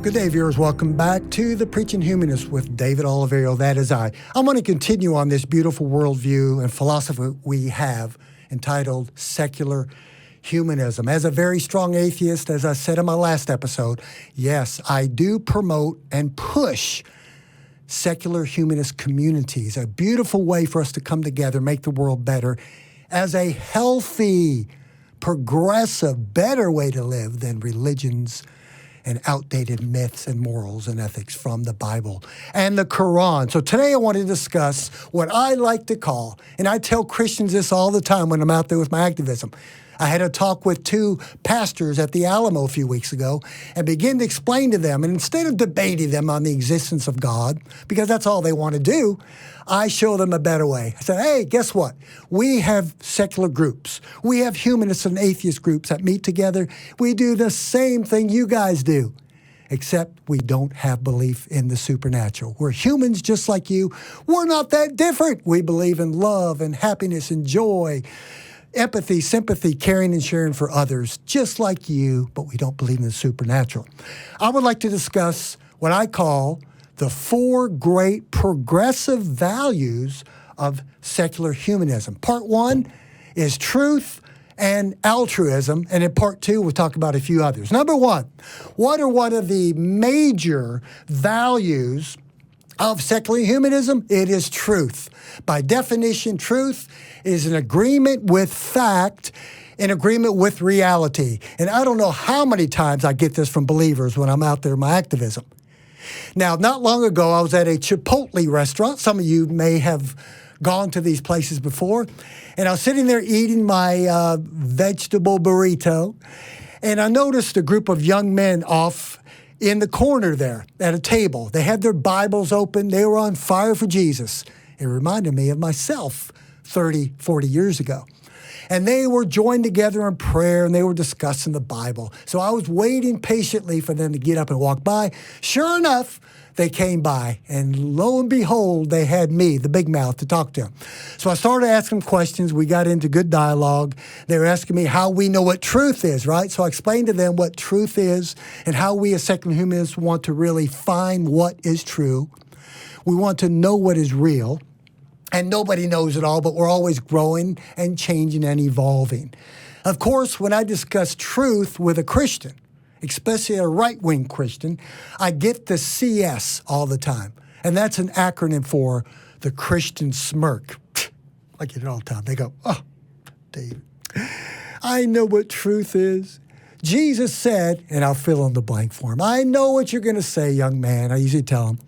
Good day, viewers. Welcome back to the Preaching Humanist with David Oliverio. That is I. I'm going to continue on this beautiful worldview and philosophy we have entitled Secular Humanism. As a very strong atheist, as I said in my last episode, yes, I do promote and push secular humanist communities, a beautiful way for us to come together, make the world better, as a healthy, progressive, better way to live than religions and outdated myths and morals and ethics from the Bible and the Quran. So today I want to discuss what I like to call, and I tell Christians this all the time when I'm out there with my activism. I had a talk with two pastors at the Alamo a few weeks ago and began to explain to them, and instead of debating them on the existence of God, because that's all they want to do, I show them a better way. I said, hey, guess what? We have secular groups. We have humanist and atheist groups that meet together. We do the same thing you guys do, except we don't have belief in the supernatural. We're humans just like you. We're not that different. We believe in love and happiness and joy, empathy, sympathy, caring and sharing for others, just like you, but we don't believe in the supernatural. I would like to discuss what I call the four great progressive values of secular humanism. Part one is truth and altruism, and in part two, we'll talk about a few others. Number one, what are one of the major values of secular humanism? It is truth. By definition, truth is an agreement with fact, an agreement with reality. And I don't know how many times I get this from believers when I'm out there in my activism. Now, not long ago, I was at a Chipotle restaurant. Some of you may have gone to these places before. And I was sitting there eating my vegetable burrito, and I noticed a group of young men off in the corner there at a table. They had their Bibles open. They were on fire for Jesus. It reminded me of myself 30, 40 years ago. And they were joined together in prayer, and they were discussing the Bible. So I was waiting patiently for them to get up and walk by. Sure enough, they came by, and lo and behold, they had me, the big mouth, to talk to them. So I started asking questions. We got into good dialogue. They were asking me how we know what truth is, right? So I explained to them what truth is and how we as secular humanists want to really find what is true. We want to know what is real. And nobody knows it all, but we're always growing and changing and evolving. Of course, when I discuss truth with a Christian, especially a right-wing Christian, I get the CS all the time. And that's an acronym for the Christian smirk. I get it all the time. They go, oh, David, I know what truth is. Jesus said, and I'll fill in the blank for him, I know what you're going to say, young man. I usually tell him.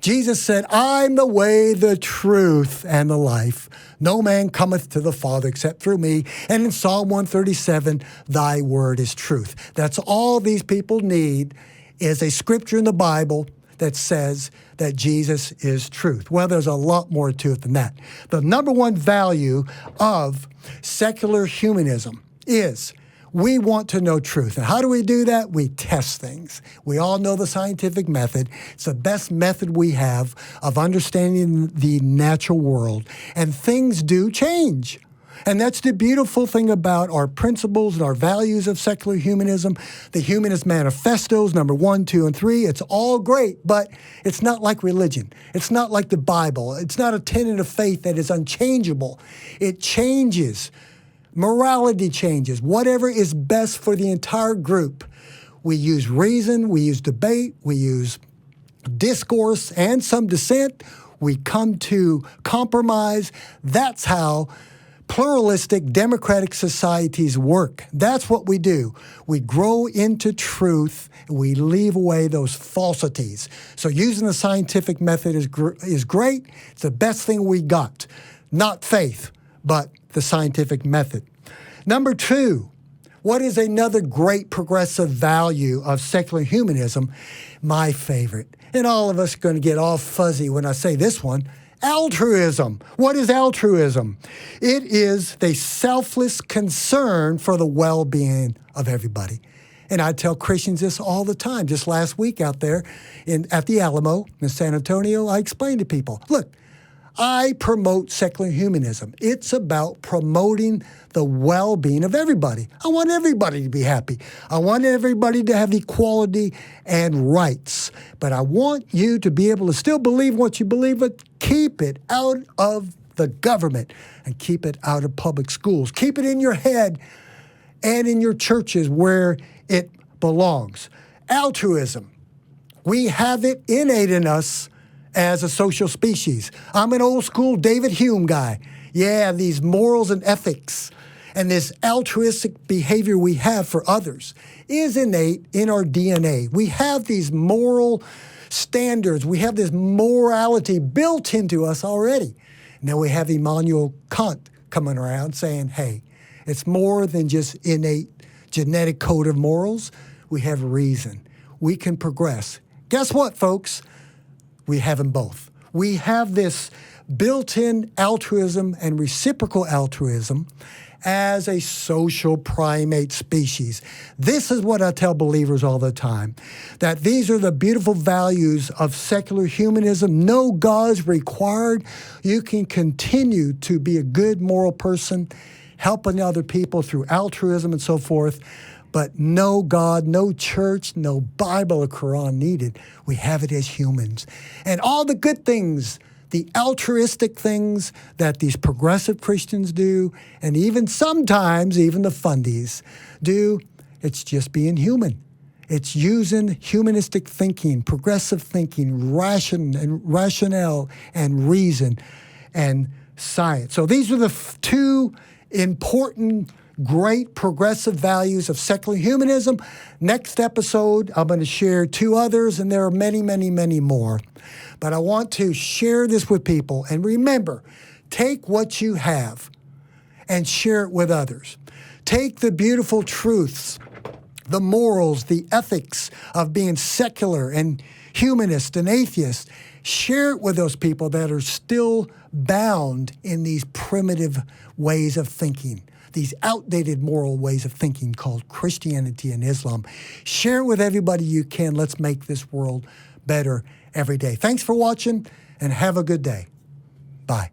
Jesus said, I'm the way, the truth, and the life. No man cometh to the Father except through me. And in Psalm 137, thy word is truth. That's all these people need is a scripture in the Bible that says that Jesus is truth. Well, there's a lot more to it than that. The number one value of secular humanism is we want to know truth. And how do we do that? We test things. We all know the scientific method. It's the best method we have of understanding the natural world. And things do change. And that's the beautiful thing about our principles and our values of secular humanism. The Humanist Manifestos, number 1, 2, and 3, it's all great, but it's not like religion. It's not like the Bible. It's not a tenet of faith that is unchangeable. It changes. Morality changes. Whatever is best for the entire group. We use reason, we use debate, we use discourse and some dissent. We come to compromise. That's how pluralistic democratic societies work. That's what we do. We grow into truth. We leave away those falsities. So using the scientific method is great. It's the best thing we got. Not faith, but the scientific method. Number two, what is another great progressive value of secular humanism? My favorite. And all of us are going to get all fuzzy when I say this one. Altruism. What is altruism? It is the selfless concern for the well-being of everybody. And I tell Christians this all the time. Just last week out there at the Alamo in San Antonio, I explained to people, look, I promote secular humanism. It's about promoting the well-being of everybody. I want everybody to be happy. I want everybody to have equality and rights. But I want you to be able to still believe what you believe, but keep it out of the government and keep it out of public schools. Keep it in your head and in your churches where it belongs. Altruism. We have it innate in us as a social species. I'm an old school David Hume guy. Yeah, these morals and ethics and this altruistic behavior we have for others is innate in our DNA. We have these moral standards. We have this morality built into us already. Now we have Immanuel Kant coming around saying, hey, it's more than just innate genetic code of morals. We have reason. We can progress. Guess what, folks? We have them both. We have this built-in altruism and reciprocal altruism as a social primate species. This is what I tell believers all the time, that these are the beautiful values of secular humanism. No gods required. You can continue to be a good moral person, helping other people through altruism and so forth. But no God, no church, no Bible or Quran needed. We have it as humans. And all the good things, the altruistic things that these progressive Christians do, and even sometimes even the fundies do, it's just being human. It's using humanistic thinking, progressive thinking, rationale and reason and science. So these are the two important great progressive values of secular humanism. Next episode, I'm going to share two others, and there are many, many, many more. But I want to share this with people. And remember, take what you have and share it with others. Take the beautiful truths, the morals, the ethics of being secular and humanist and atheist. Share it with those people that are still bound in these primitive ways of thinking, these outdated moral ways of thinking called Christianity and Islam. Share it with everybody you can. Let's make this world better every day. Thanks for watching, and have a good day. Bye.